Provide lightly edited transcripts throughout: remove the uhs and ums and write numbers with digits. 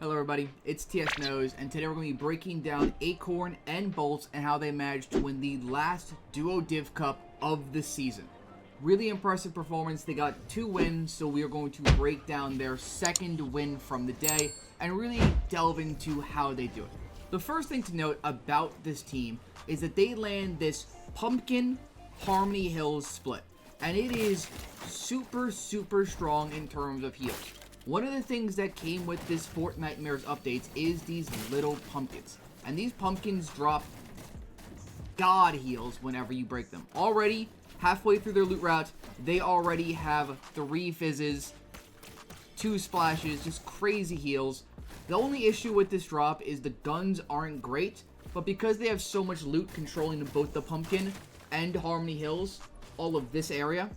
Hello everybody, it's TS Knows, and today we're going to be breaking down Acorn and Bolts and how they managed to win the last Duo Div Cup of the season. Really impressive performance. They got 2 wins, so we are going to break down their second win from the day and really delve into how they do it. The first thing to note about this team is that they land this Pumpkin Harmony Hills split, and it is super strong in terms of heals. One of the things that came with this Fort Nightmares updates is these little pumpkins. And these pumpkins drop god heals whenever you break them. Already, halfway through their loot route, they already have 3 fizzes, 2 splashes, just crazy heals. The only issue with this drop is the guns aren't great, but because they have so much loot controlling both the pumpkin and Harmony Hills, all of this area,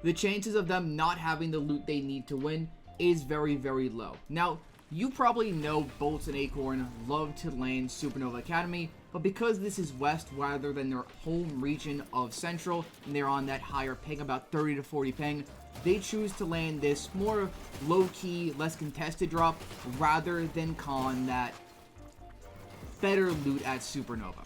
the chances of them not having the loot they need to win is very low. Now, you probably know Bolts and Acorn love to land Supernova Academy, but because this is West rather than their home region of Central, and they're on that higher ping, about 30 to 40 ping, they choose to land this more low-key, less contested drop, rather than con that better loot at Supernova.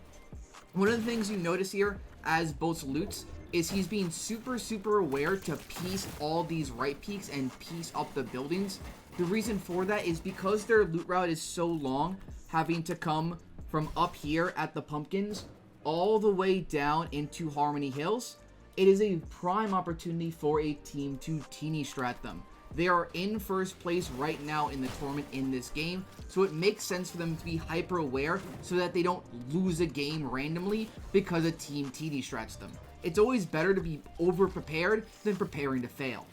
One of the things you notice here as Bolts loots is he's being super aware to piece all these right peaks and piece up the buildings. The reason for that is because their loot route is so long, having to come from up here at the pumpkins all the way down into Harmony Hills, it is a prime opportunity for a team to teeny strat them. They are in first place right now in the tournament in this game, so it makes sense for them to be hyper aware so that they don't lose a game randomly because a team teeny strats them. It's always better to be over-prepared than preparing to fail.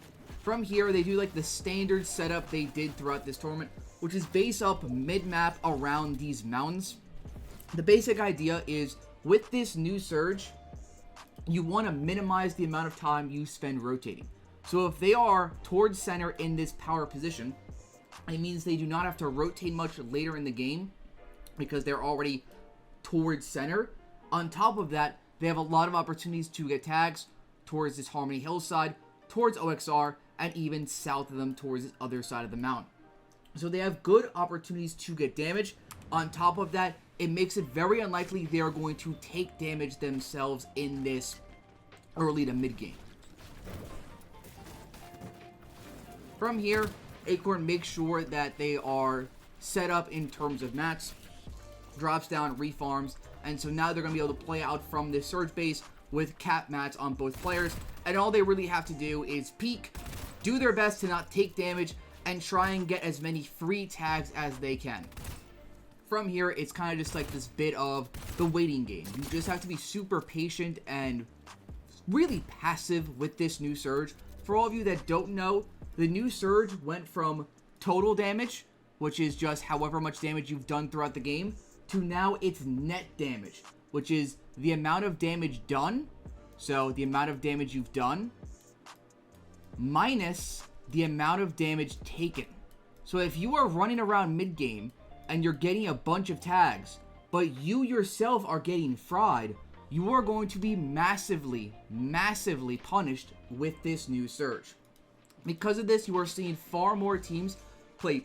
From here, they do like the standard setup they did throughout this tournament, which is base up mid-map around these mountains. The basic idea is, with this new surge, you want to minimize the amount of time you spend rotating. So if they are towards center in this power position, it means they do not have to rotate much later in the game because they're already towards center. On top of that, they have a lot of opportunities to get tags towards this Harmony Hills side, towards OXR, and even south of them towards this other side of the mountain. So they have good opportunities to get damage. On top of that, it makes it very unlikely they are going to take damage themselves in this early to mid game. From here, Acorn makes sure that they are set up in terms of mats, drops down, refarms, and so now they're going to be able to play out from this surge base with cap mats on both players, and all they really have to do is peek, do their best to not take damage, and try and get as many free tags as they can. From here, it's kind of just like this bit of the waiting game. You just have to be super patient and really passive with this new surge. For all of you that don't know, the new surge went from total damage, which is just however much damage you've done throughout the game, to now it's net damage, which is the amount of damage done, so the amount of damage you've done, minus the amount of damage taken. So if you are running around mid-game and you're getting a bunch of tags, but you yourself are getting fried, you are going to be massively punished with this new surge. Because of this, you are seeing far more teams play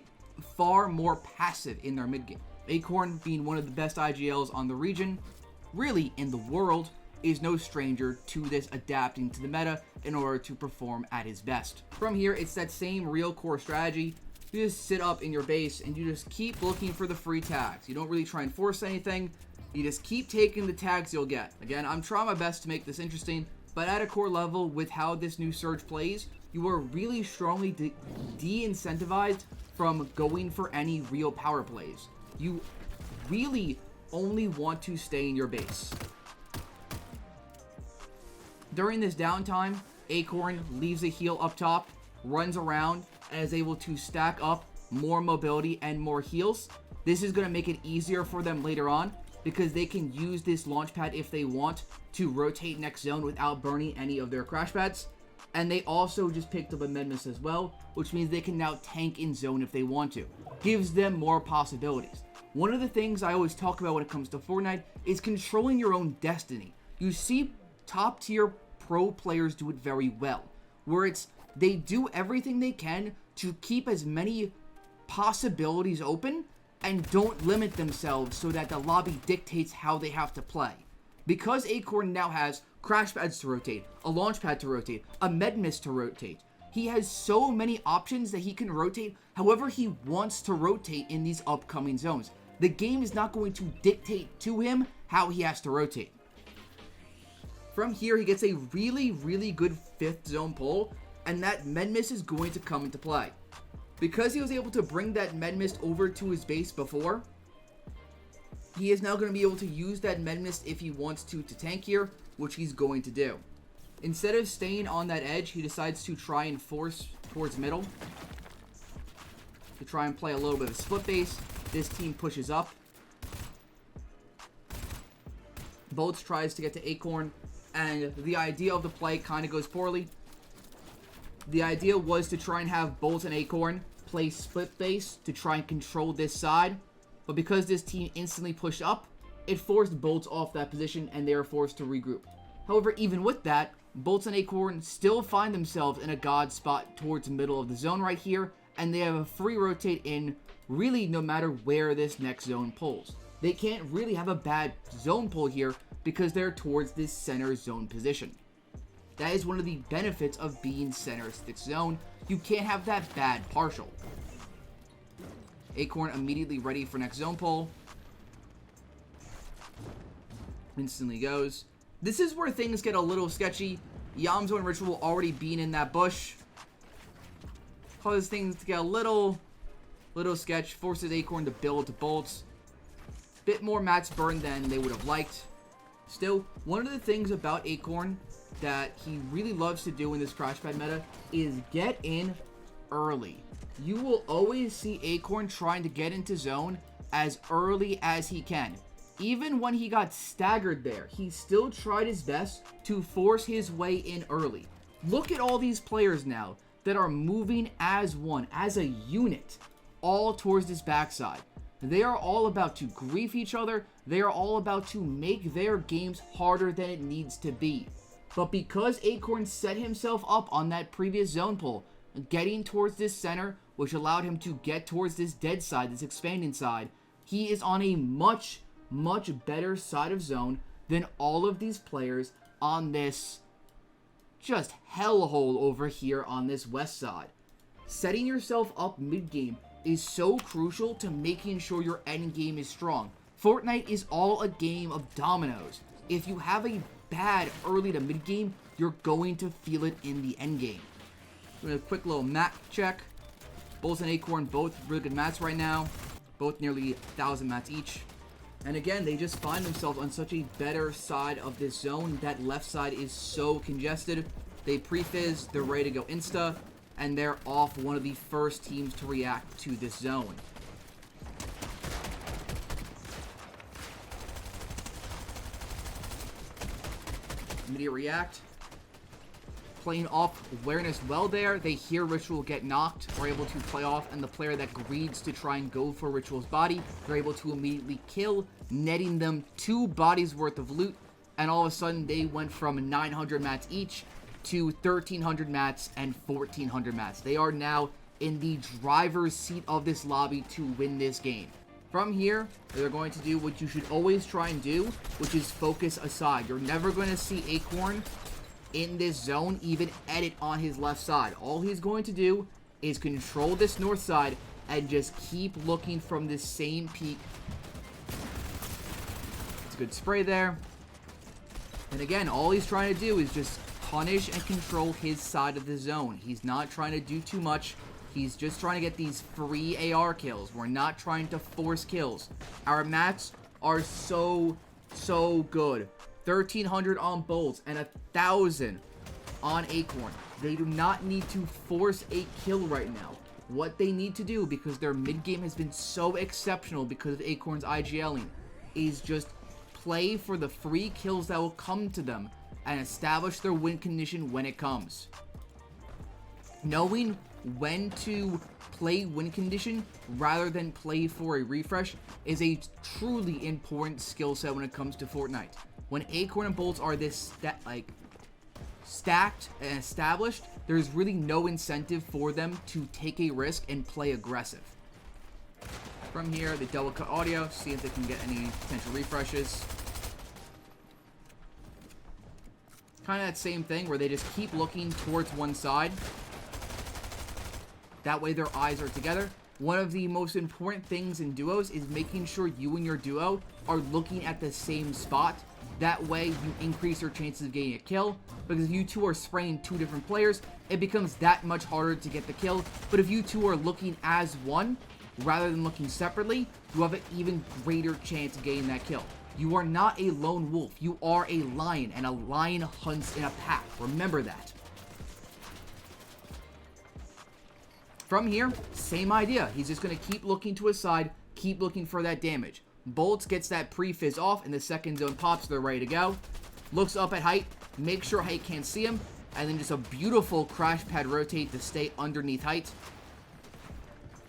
far more passive in their mid-game. Acorn, being one of the best IGLs on the region, really in the world, is no stranger to this adapting to the meta in order to perform at his best. From here, it's that same real core strategy. You just sit up in your base and you just keep looking for the free tags. You don't really try and force anything. You just keep taking the tags you'll get. Again, I'm trying my best to make this interesting, but at a core level, with how this new surge plays, you are really strongly de-incentivized from going for any real power plays. You really only want to stay in your base. During this downtime, Acorn leaves a heal up top, runs around, and is able to stack up more mobility and more heals. This is going to make it easier for them later on because they can use this launch pad if they want to rotate next zone without burning any of their crash pads. And they also just picked up amendments as well, which means they can now tank in zone if they want to. Gives them more possibilities. One of the things I always talk about when it comes to Fortnite is controlling your own destiny. You see top tier pro players do it very well, where it's they do everything they can to keep as many possibilities open and don't limit themselves so that the lobby dictates how they have to play. Because Acorn now has crash pads to rotate, a launch pad to rotate, a med mist to rotate, he has so many options that he can rotate however he wants to rotate in these upcoming zones. The game is not going to dictate to him how he has to rotate. From here, he gets a really, really good 5th zone pull, and that med mist is going to come into play. Because he was able to bring that med mist over to his base before, he is now going to be able to use that med mist if he wants to tank here, which he's going to do. Instead of staying on that edge, he decides to try and force towards middle to try and play a little bit of a split base. This team pushes up. Bolts tries to get to Acorn, and the idea of the play kind of goes poorly. The idea was to try and have Bolts and Acorn play split base to try and control this side, but because this team instantly pushed up, it forced Bolts off that position and they were forced to regroup. However, even with that, Bolts and Acorn still find themselves in a god spot towards the middle of the zone right here, and they have a free rotate in really no matter where this next zone pulls. They can't really have a bad zone pull here because they're towards this center zone position. That is one of the benefits of being center 6 zone. You can't have that bad partial. Acorn immediately ready for next zone pull. Instantly goes. This is where things get a little sketchy. Yamzo and Ritual already being in that bush causes things to get a little sketch. Forces Acorn to build to Bolts. Bit more mats burned than they would have liked. Still, one of the things about Acorn that he really loves to do in this crash pad meta is get in early. You will always see Acorn trying to get into zone as early as he can. Even when he got staggered there, he still tried his best to force his way in early. Look at all these players now that are moving as one, as a unit, all towards this backside. They are all about to grief each other. They are all about to make their games harder than it needs to be. But because Acorn set himself up on that previous zone pull, getting towards this center, which allowed him to get towards this dead side, this expanding side, he is on a much better side of zone than all of these players on this just hellhole over here on this west side. Setting yourself up mid-game is so crucial to making sure your end game is strong. Fortnite is all a game of dominoes. If you have a bad early to mid-game, you're going to feel it in the end game. Doing a quick little map check. Bolts and Acorn both really good mats right now. Both nearly 1,000 mats each. And again, they just find themselves on such a better side of this zone. That left side is so congested. They pre-fizz, they're ready to go insta, and they're off one of the first teams to react to this zone. Immediate react. Playing off awareness well there. They hear Ritual get knocked. Are able to play off, and the player that greeds to try and go for Ritual's body, they're able to immediately kill, netting them 2 bodies worth of loot. And all of a sudden, they went from 900 mats each to 1,300 mats and 1,400 mats. They are now in the driver's seat of this lobby to win this game. From here, they're going to do what you should always try and do, which is focus aside. You're never going to see Acorn in this zone even edit on his left side. All he's going to do is control this north side and just keep looking from this same peak. It's a good spray there. And again, all he's trying to do is just punish and control his side of the zone. He's not trying to do too much. He's just trying to get these free AR kills. We're not trying to force kills. Our mats are so good. 1,300 on Bolts and 1,000 on Acorn. They do not need to force a kill right now. What they need to do, because their mid-game has been so exceptional because of Acorn's IGLing, is just play for the free kills that will come to them and establish their win condition when it comes. Knowing when to play win condition rather than play for a refresh is a truly important skill set when it comes to Fortnite. When Acorn and Bolts are this stacked and established, there's really no incentive for them to take a risk and play aggressive. From here, they double cut audio, see if they can get any potential refreshes. Kind of that same thing where they just keep looking towards one side. That way their eyes are together. One of the most important things in duos is making sure you and your duo are looking at the same spot. That way you increase your chances of getting a kill, because if you two are spraying two different players, it becomes that much harder to get the kill. But if you two are looking as one, rather than looking separately, you have an even greater chance of getting that kill. You are not a lone wolf, you are a lion, and a lion hunts in a pack. Remember that. From here, same idea. He's just going to keep looking to his side, keep looking for that damage. Bolts gets that pre-fizz off, and the second zone pops, they're ready to go. Looks up at Height, make sure Height can't see him, and then just a beautiful crash pad rotate to stay underneath Height.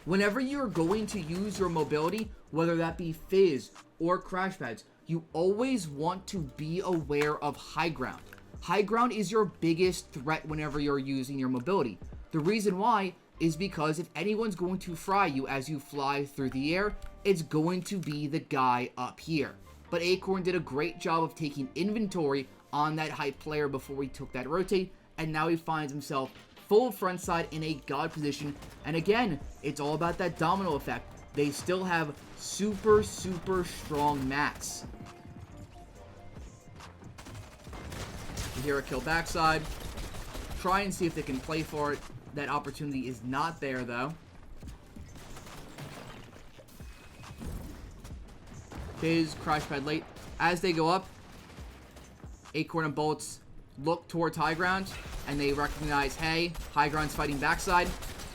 Whenever you're going to use your mobility, whether that be fizz or crash pads, you always want to be aware of high ground. High ground is your biggest threat whenever you're using your mobility. The reason why is because if anyone's going to fry you as you fly through the air, it's going to be the guy up here. But Acorn did a great job of taking inventory on that Height player before he took that rotate, and now he finds himself full front side in a god position. And again, it's all about that domino effect. They still have super strong mats. Here a kill backside. Try and see if they can play for it. That opportunity is not there though. Fizz, crash pad late. As they go up, Acorn and Bolts look towards high ground, and they recognize, hey, high ground's fighting backside.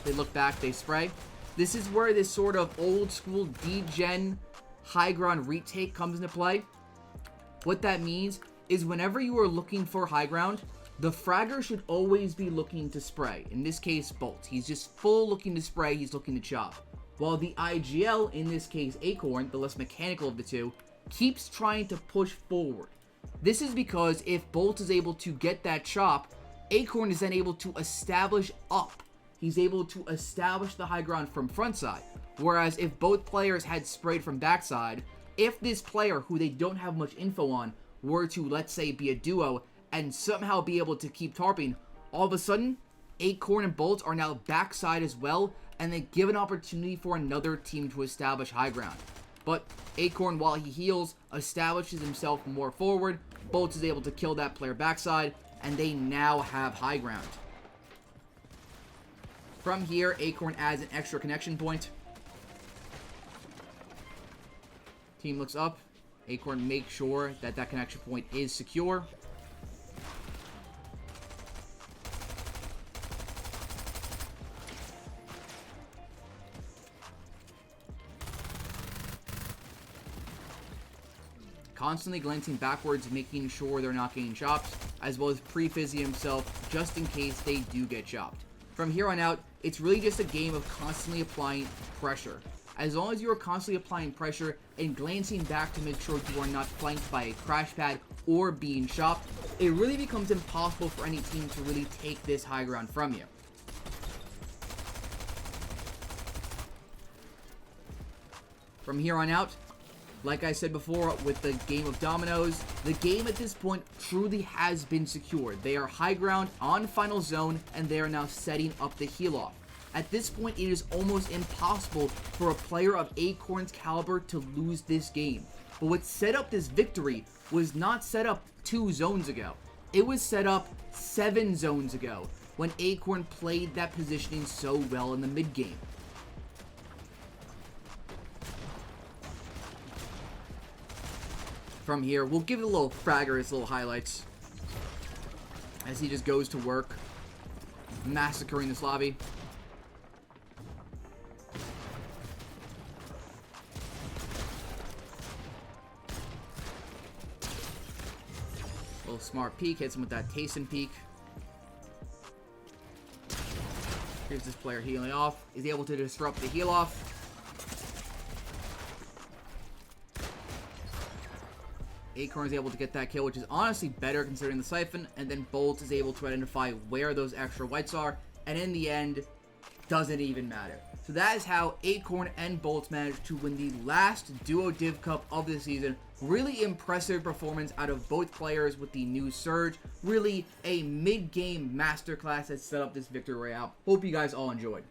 They look back, they spray. This is where this sort of old school D-Gen high ground retake comes into play. What that means is whenever you are looking for high ground, the fragger should always be looking to spray. In this case, Bolt. He's just full looking to spray, he's looking to chop. While the IGL, in this case Acorn, the less mechanical of the two, keeps trying to push forward. This is because if Bolt is able to get that chop, Acorn is then able to establish up. He's able to establish the high ground from front side. Whereas if both players had sprayed from backside, if this player, who they don't have much info on, were to, let's say, be a duo and somehow be able to keep tarping, all of a sudden, Acorn and Bolt are now backside as well, and they give an opportunity for another team to establish high ground. But Acorn, while he heals, establishes himself more forward. Bolt is able to kill that player backside, and they now have high ground. From here, Acorn adds an extra connection point. Team looks up. Acorn makes sure that that connection point is secure. Constantly glancing backwards, making sure they're not getting chopped, as well as pre-fizzing himself just in case they do get chopped. From here on out, it's really just a game of constantly applying pressure. As long as you are constantly applying pressure and glancing back to make sure you are not flanked by a crash pad or being chopped, it really becomes impossible for any team to really take this high ground from you. From here on out, like I said before with the game of dominoes, the game at this point truly has been secured. They are high ground on final zone, and they are now setting up the heal off. At this point, it is almost impossible for a player of Acorn's caliber to lose this game. But what set up this victory was not set up 2 zones ago. It was set up 7 zones ago, when Acorn played that positioning so well in the mid game. From here, we'll give it a little fragger, his little highlights, as he just goes to work, massacring this lobby. Little smart peek, hits him with that Tayson peek. Here's this player healing off. He's able to disrupt the heal off. Acorn is able to get that kill, which is honestly better considering the siphon, and then Bolt is able to identify where those extra whites are, and in the end, doesn't even matter. So that is how Acorn and Bolts managed to win the last Duo Div Cup of the season. Really impressive performance out of both players with the new Surge. Really a mid-game masterclass that set up this victory royale. Hope you guys all enjoyed.